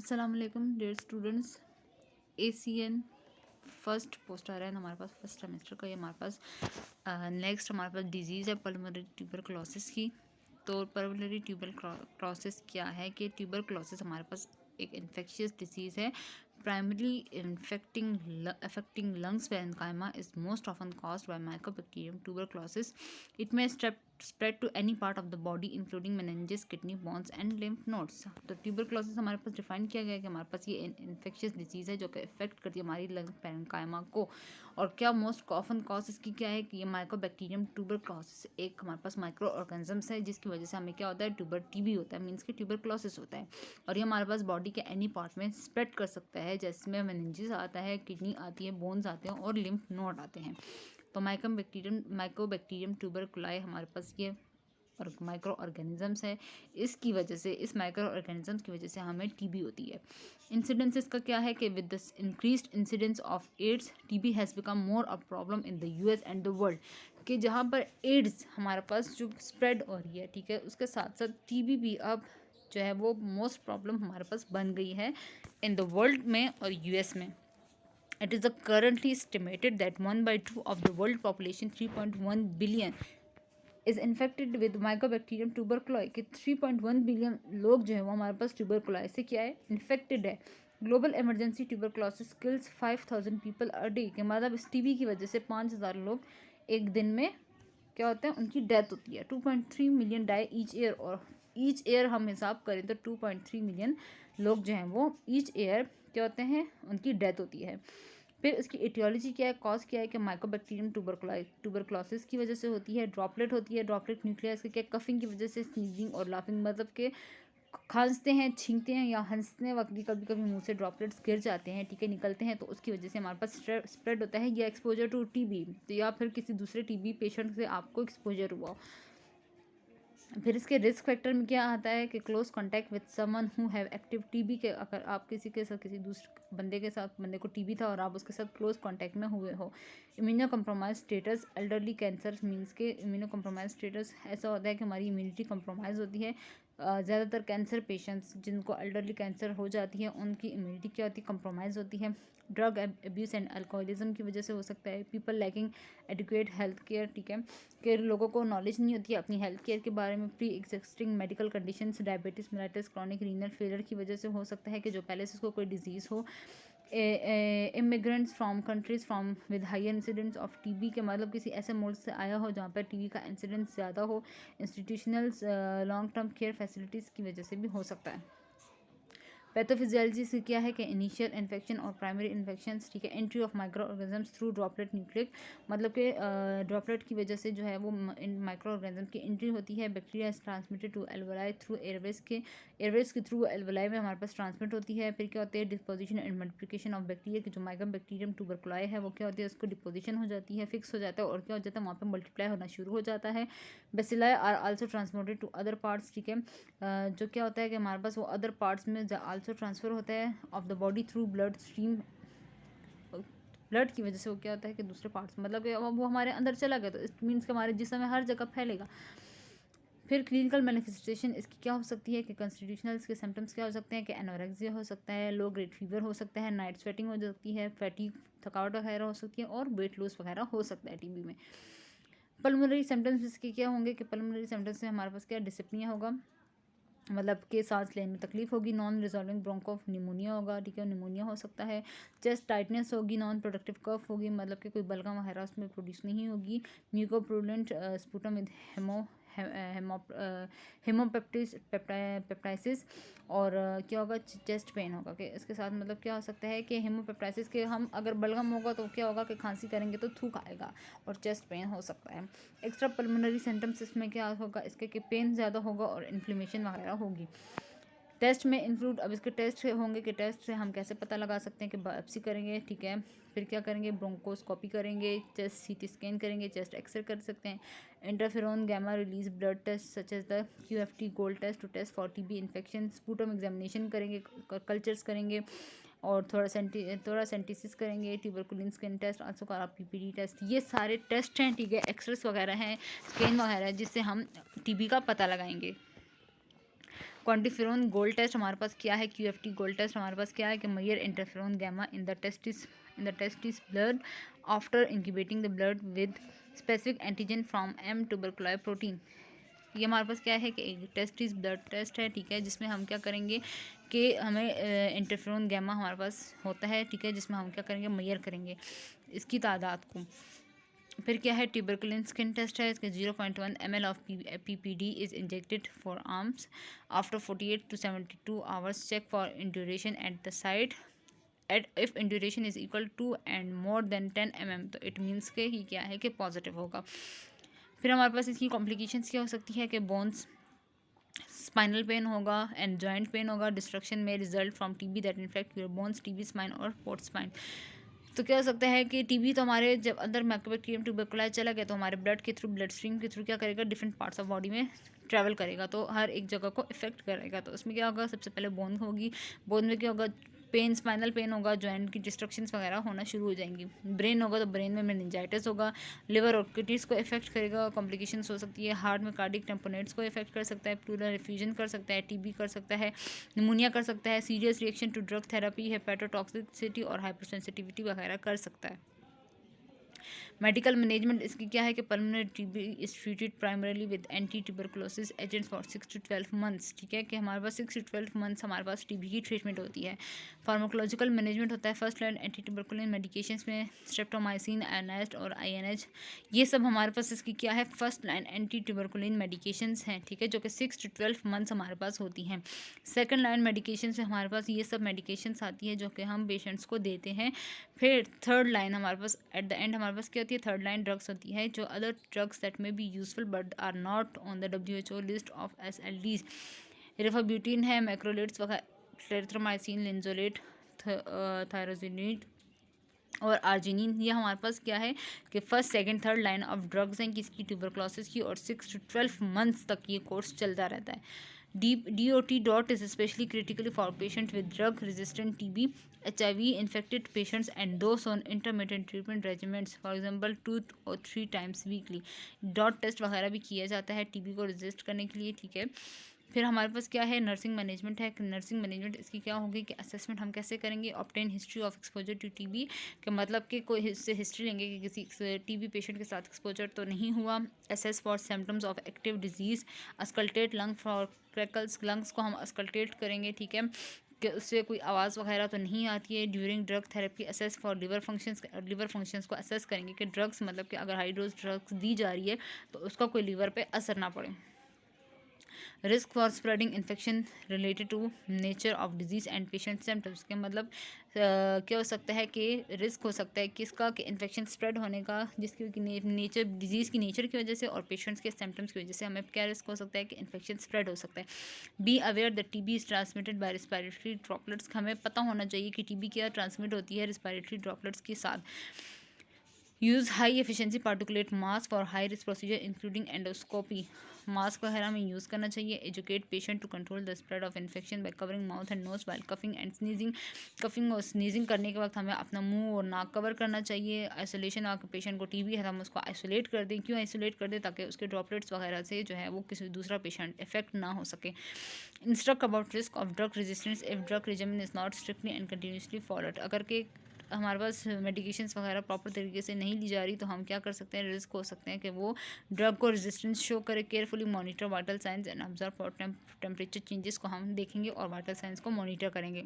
अस्सलाम वालेकुम dear students. ACN first post आ रहा है हमारे पास फर्स्ट सेमेस्टर का। ये हमारे पास नेक्स्ट हमारे पास डिजीज़ है पल्मोनरी ट्यूबरक्लोसिस की। तो पल्मोनरी ट्यूबरक्लोसिस क्या है कि ट्यूबरक्लोसिस हमारे पास एक इन्फेक्शियस डिजीज़ है primary affecting lungs parenchyma is most often caused by mycobacterium tuberculosis. It may spread to any part of the body including meninges, kidney, bones and lymph nodes. तो tuberculosis हमारे पास define किया गया है कि हमारे पास ये infectious disease है जो कि इफेक्ट करती है हमारी लंग पेरेंकाइमा को। और क्या मोस्ट कॉमन कॉज इसकी क्या है कि ये माइकोबैक्टीरियम ट्यूबरक्लोसिस एक हमारे पास माइक्रो ऑर्गेनिजम्स है जिसकी वजह से हमें क्या होता है टीबी होता है, मीन्स कि ट्यूबरक्लोसिस होता है। और ये हमारे पास बॉडी के एनी पार्ट में स्प्रेड कर सकता है, जिसमें मेनिंजेस आता है, किडनी आती है, बोन्स आते हैं और लिम्फ नोड आते हैं। तो माइकोबैक्टीरियम ट्यूबरकुलाई हमारे पास ये और माइक्रो ऑर्गेनिजम्स है। इसकी वजह से इस माइक्रो ऑर्गेनिजम्स की वजह से हमें टीबी होती है। इंसिडेंस इसका क्या है कि with the increased incidence of AIDS TB has become more a problem in the US and the world. कि जहाँ पर एड्स हमारे पास जो स्प्रेड हो रही है, ठीक है, उसके साथ साथ टीबी भी अब जो है वो मोस्ट प्रॉब्लम हमारे पास बन गई है इन द वर्ल्ड में और यूएस में। It is currently estimated that 1/2 of the world population 3.1 billion is infected with mycobacterium tuberculosis। कि 3.1 बिलियन लोग जो है वो हमारे पास ट्यूबरकुलाई से क्या है, इन्फेक्टेड है। Global emergency tuberculosis kills 5,000 people a day. के मतलब इस टीबी की वजह से 5,000 लोग एक दिन में क्या होता है, उनकी डेथ होती है। 2.3 मिलियन डाई ईच ईयर। और ईच ईयर हम हिसाब करें तो 2.3 मिलियन लोग जो हैं वो ईच ईयर क्या होते हैं, उनकी डेथ होती है। फिर इसकी एटियोलॉजी क्या है, कॉज क्या है कि माइकोबैक्टीरियम ट्यूबरकुलोसिस की वजह से होती है। ड्रॉपलेट होती है, ड्रॉपलेट न्यूक्लियस के क्या, कफिंग की वजह से, स्नीजिंग और लाफिंग, मतलब के खांसते हैं, छींकते हैं या हंसने वक्त भी कभी कभी मुंह से ड्रॉपलेट्स गिर जाते हैं, ठीक है, निकलते हैं, तो उसकी वजह से हमारे पास स्प्रेड होता है। या एक्सपोजर टू टीबी, तो या फिर किसी दूसरे टीबी पेशेंट से आपको एक्सपोजर हुआ। फिर इसके रिस्क फैक्टर में क्या आता है कि close contact with someone who have active TB. के अगर आप किसी के साथ, किसी दूसरे बंदे को टीबी था और आप उसके साथ क्लोज कांटेक्ट में हुए हो। Immuno compromise status, elderly cancer, means के इम्यूनो कम्प्रोमाइज स्टेटस ऐसा होता है कि हमारी इम्यूनिटी कम्प्रोमाइज़ होती है। ज़्यादातर कैंसर पेशेंट्स जिनको एल्डरली कैंसर हो जाती है उनकी इम्यूनिटी क्या होती है, कम्प्रोमाइज़ होती है। ड्रग एब्यूज़ एंड अल्कोहलिज्म की वजह से हो सकता है। People lacking adequate health care, ठीक है, कि लोगों को नॉलेज नहीं होती है अपनी हेल्थ केयर के बारे में। Pre existing medical conditions, diabetes mellitus, chronic renal failure की वजह से हो सकता है कि जो पहले से उसको कोई डिजीज़ हो। Immigrants from countries from with higher incidents of TB, के मतलब किसी ऐसे मुल्क से आया हो जहाँ पर टीबी का इंसिडेंस ज़्यादा हो। Institutional long term care facilities की वजह से भी हो सकता है। पैथोफिजियोलॉजी से क्या है कि इनिशियल इन्फेक्शन और प्राइमरी इन्फेक्शंस, ठीक है, entry of micro organisms through droplet nucleic, मतलब कि ड्रॉपलेट की वजह से जो है वो माइक्रो ऑर्गेनिज्म की एंट्री होती है। Bacteria is transmitted to alveoli through airways के थ्रू एल्वोलाई में हमारे पास ट्रांसमिट होती है। फिर क्या होती है, disposition and multiplication of bacteria की जो माइकोबैक्टीरियम ट्यूबरकुलाई है वो क्या होती है, उसको डिपोजिशन हो जाती है, फिक्स हो जाता है और क्या हो जाता है, वहाँ पर मल्टीप्लाई होना शुरू हो जाता है। Bacilli are also transported to other parts, ठीक है, जो क्या होता है कि हमारे पास वो अदर पार्ट्स में आल्सो ट्रांसफ़र होता है of the body through blood stream. Blood की वजह से वो क्या होता है कि दूसरे पार्ट्स, मतलब कि वो हमारे अंदर चला गया तो इट मीन्स कि हमारे जिस्म में हर जगह फैलेगा। फिर क्लिनिकल मैनिफेस्टेशन इसकी क्या हो सकती है कि कॉन्स्टिट्यूशनल इसके सिम्टम्स क्या हो सकते हैं कि एनोरेक्सिया हो सकता है, लो ग्रेड फीवर हो सकता है, नाइट स्वेटिंग हो सकती है, फैटी थकावट वगैरह हो सकती है और वेट लूज वगैरह हो सकता है टीबी में। पल्मोनरी सिम्टम्स इसके क्या होंगे कि पल्मोनरी सिम्टम्स में हमारे पास क्या डिस्पनिया होगा, मतलब कि सांस लेने में तकलीफ होगी। नॉन रिजॉल्विंग ब्रोंको निमोनिया होगा, ठीक है, निमोनिया हो सकता है। चेस्ट टाइटनेस होगी, नॉन प्रोडक्टिव कफ होगी, मतलब कि कोई बलगम वगैरह उसमें प्रोड्यूस नहीं होगी। म्यूकोप्रूलेंट स्पूटम विद हेमोपेप्टाइसिस। और क्या होगा, चेस्ट पेन होगा। कि इसके साथ मतलब क्या हो सकता है कि हेमोपेप्टाइसिस के हम अगर बलगम होगा तो क्या होगा कि खांसी करेंगे तो थूक आएगा और चेस्ट पेन हो सकता है। एक्स्ट्रा पल्मोनरी सिम्टम्स इसमें क्या होगा, इसके कि पेन ज़्यादा होगा और इन्फ्लेमेशन वगैरह होगी। टेस्ट में इंक्लूड, अब इसके टेस्ट होंगे कि टेस्ट से हम कैसे पता लगा सकते हैं कि बायोप्सी करेंगे, ठीक है, फिर क्या करेंगे, ब्रोंकोस्कोपी करेंगे, चेस्ट सीटी स्कैन करेंगे, चेस्ट एक्सरे कर सकते हैं। Interferon gamma release blood test such as the QFT gold test to test for TB infection. Sputum examination करेंगे, कल्चर्स करेंगे और थोड़ा सेंटिसिस करेंगे। Tuberculin skin test, also called PPD test. ये सारे टेस्ट हैं, ठीक है, एक्सरेस वगैरह हैं, स्कैन वगैरह है, जिससे हम टीबी का पता लगाएंगे। क्वांटिफेरोन गोल्ड टेस्ट हमारे पास क्या है, QFT गोल्ड टेस्ट हमारे पास क्या है कि major interferon gamma in the testis blood after incubating the blood with specific antigen from M tuberculosis protein. ये हमारे पास क्या है कि एक टेस्ट ब्लड टेस्ट है, ठीक है, जिसमें हम क्या करेंगे कि हमें इंटरफेरोन गैमा हमारे पास होता है, ठीक है, जिसमें हम क्या करेंगे, मेजर करेंगे इसकी तादाद को। फिर क्या है, ट्यूबरकुलिन स्किन टेस्ट है, इसके 0.1 ml of PPD is injected for arms after 48 to 72 hours, check for induration at the site at if induration is equal to and more than 10 mm, तो इट मीन्स के ही क्या है कि positive होगा। फिर हमारे पास इसकी कॉम्प्लिकेशंस क्या हो सकती है कि बोन्स स्पाइनल पेन होगा एंड जॉइंट पेन होगा, डिस्ट्रक्शन में result from TB that infect your bones, TB spine और पोर्ट स्पाइन। तो क्या हो सकता है कि TB तो हमारे जब अंदर माइकोबैक्टीरियम ट्यूबरकुलोज चला गया तो हमारे ब्लड के थ्रू, ब्लड स्ट्रीम के थ्रू क्या करेगा, डिफरेंट पार्ट्स ऑफ बॉडी में ट्रैवल करेगा, तो हर एक जगह को इफेक्ट करेगा। तो उसमें क्या होगा, सबसे पहले बोन होगी, बोन में क्या होगा, पेन, स्पाइनल पेन होगा, जॉइंट की डिस्ट्रक्शंस वगैरह होना शुरू हो जाएंगी। ब्रेन होगा तो ब्रेन में मेनिंजाइटिस होगा, लिवर और किडनीज को इफेक्ट करेगा, कॉम्प्लिकेशंस हो सकती है, हार्ट में कार्डिक टेम्पोनेट्स को इफेक्ट कर सकता है, प्लूरल एफ्यूजन कर सकता है, TB कर सकता है, निमोनिया कर सकता है, serious reaction to drug therapy, hepatotoxicity और हाइपरसेंसिटिविटी वगैरह कर सकता है। मेडिकल मैनेजमेंट इसकी क्या है कि pulmonary TB is treated primarily with anti tuberculosis agents for 6 to 12 months, ठीक है, कि हमारे पास 6 to 12 months हमारे पास TB की ट्रीटमेंट होती है। फार्माकोलॉजिकल मैनेजमेंट होता है, first line anti tuberculin medications में स्ट्रेप्टोमाइसिन, एनास्ट और INH, ये सब हमारे पास इसकी क्या है, first line anti tuberculin medications हैं, ठीक है, जो कि 6 to 12 months हमारे पास होती हैं। सेकेंड लाइन मेडिकेशन से हमारे पास ये सब मेडिकेशंस आती है जो कि हम पेशेंट्स को देते हैं। फिर थर्ड लाइन हमारे पास एट द एंड हमारे पास क्या होती है, थर्ड लाइन ड्रग्स होती है, जो other drugs that may be useful but are not on the WHO list of SLDs। Rifabutin है, मैक्रोलेट्स वगैरह, क्लेरिथ्रोमाइसिन, लिंजोलेट, थायरोजिनेट और आर्जिनिन, ये हमारे पास क्या है कि first second third line of drugs हैं किसकी, ट्यूबरकुलोसिस की, और 6 to 12 months तक ये कोर्स चलता रहता है। DOT dot is specially critically for patient with drug resistant TB, HIV infected patients and those on intermittent treatment regimens, for example 2 or 3 times weekly। DOT test वगैरह भी किया जाता है TB को रेजिस्ट करने के लिए, ठीक है। फिर हमारे पास क्या है, नर्सिंग मैनेजमेंट है। नर्सिंग मैनेजमेंट इसकी क्या होगी कि असेसमेंट हम कैसे करेंगे, obtain history of exposure to TB, के मतलब कि कोई इससे हिस्ट्री लेंगे कि किसी TB पेशेंट के साथ एक्सपोजर तो नहीं हुआ। Assess for symptoms of active disease, auscultate lung for crackles, lungs को हम अस्कल्टेट करेंगे, ठीक है, कि उससे कोई आवाज़ वगैरह तो नहीं आती है। During drug therapy assess for liver functions को असेस करेंगे कि ड्रग्स, मतलब कि अगर हाई डोज ड्रग्स दी जा रही है तो उसका कोई लिवर पे असर ना पड़े। Risk for spreading infection related to nature of disease and patient symptoms, के मतलब क्या हो सकता है कि रिस्क हो सकता है किसका, कि इन्फेक्शन स्प्रेड होने का, जिसकी नेचर, डिजीज़ की नेचर की वजह से और पेशेंट्स के सिम्टम्स की वजह से हमें क्या रिस्क हो सकता है कि इन्फेक्शन स्प्रेड हो सकता है। Be aware that TB is transmitted by respiratory droplets, हमें पता होना चाहिए कि TB क्या ट्रांसमिट होती है रिस्पायरेटरी ड्रॉपलेट्स के साथ। Use high efficiency particulate mask for high risk procedure including endoscopy, mask वगैरह में यूज़ करना चाहिए। Educate patient to control the spread of infection by covering mouth and nose while coughing and sneezing, coughing और sneezing करने के वक्त हमें अपना मुंह और नाक कवर करना चाहिए। आइसोलेशन, अगर पेशेंट को TB है तो हम उसको आइसोलेट कर दें, क्यों आइसोलेट कर दें, ताकि उसके ड्रॉपलेट्स वगैरह से जो है वो किसी दूसरा पेशेंट इफेक्ट ना हो सके। Instruct about risk of drug resistance if drug regimen is not strictly and continuously followed, अगर के हमारे पास मेडिकेशंस वगैरह प्रॉपर तरीके से नहीं ली जा रही तो हम क्या कर सकते हैं, रिस्क हो सकते हैं कि वो ड्रग को रेजिस्टेंस शो करे। Carefully monitor vital science and observe for temperature changes को हम देखेंगे और वाइटल साइंस को मॉनिटर करेंगे।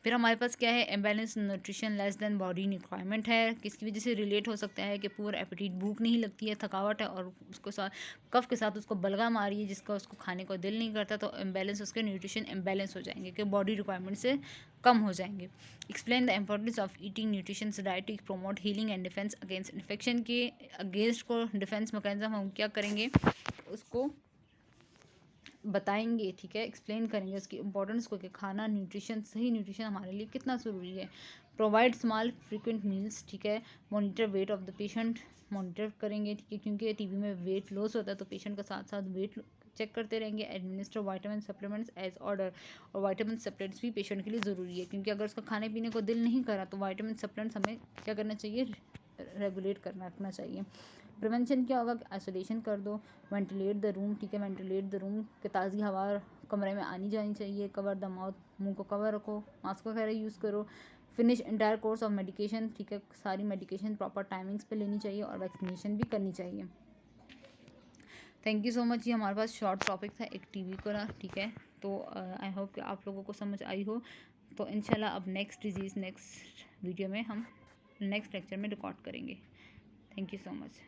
फिर हमारे पास क्या है, imbalance nutrition less than body requirement है, किसकी वजह से रिलेट हो सकता है कि पूरा एपेटाइट, भूख नहीं लगती है, थकावट है और उसको साथ कफ के साथ उसको बलगम आ रही है जिसका उसको खाने को दिल नहीं करता, तो एम्बेलेंस, उसके न्यूट्रिशन एम्बेलेंस हो जाएंगे कि बॉडी रिक्वायरमेंट से कम हो जाएंगे। Explain the importance of eating nutritions diet to promote healing and defense against infection, के अगेंस्ट को डिफेंस मैकेनिज्म हम क्या करेंगे, उसको बताएंगे, ठीक है, एक्सप्लेन करेंगे उसकी इंपॉर्टेंस को कि खाना, न्यूट्रिशन, सही न्यूट्रिशन हमारे लिए कितना ज़रूरी है। प्रोवाइड स्मॉल फ्रीक्वेंट मील्स, ठीक है। Monitor weight of the patient, monitor करेंगे, ठीक है, क्योंकि TB में वेट लॉस होता है तो पेशेंट का साथ साथ वेट चेक करते रहेंगे। Administer vitamin supplements as order, और वाइटामिन सप्लीमेंट्स भी पेशेंट के लिए ज़रूरी है, क्योंकि अगर उसका खाने पीने को दिल नहीं करा तो वाइटामिन सप्लीमेंट्स हमें क्या करना चाहिए, रेगुलेट करना रखना चाहिए। प्रिवेंशन क्या होगा कि आइसोलेशन कर दो, वेंटिलेट द रूम, ठीक है, वेंटिलेट द रूम कि ताज़ी हवा कमरे में आनी जानी चाहिए, कवर द माउथ, मुंह को कवर रखो, मास्क वगैरह यूज़ करो, finish entire course of medication, ठीक है, सारी मेडिकेशन प्रॉपर टाइमिंग्स पे लेनी चाहिए और वैक्सीनेशन भी करनी चाहिए। Thank you so much. ये हमारे पास शॉर्ट टॉपिक था एक टीबी का, ठीक है, तो आई होप कि आप लोगों को समझ आई हो। तो इंशाल्लाह अब नेक्स्ट डिजीज़ नेक्स्ट वीडियो में हम नेक्स्ट लेक्चर में रिकॉर्ड करेंगे। Thank you so much.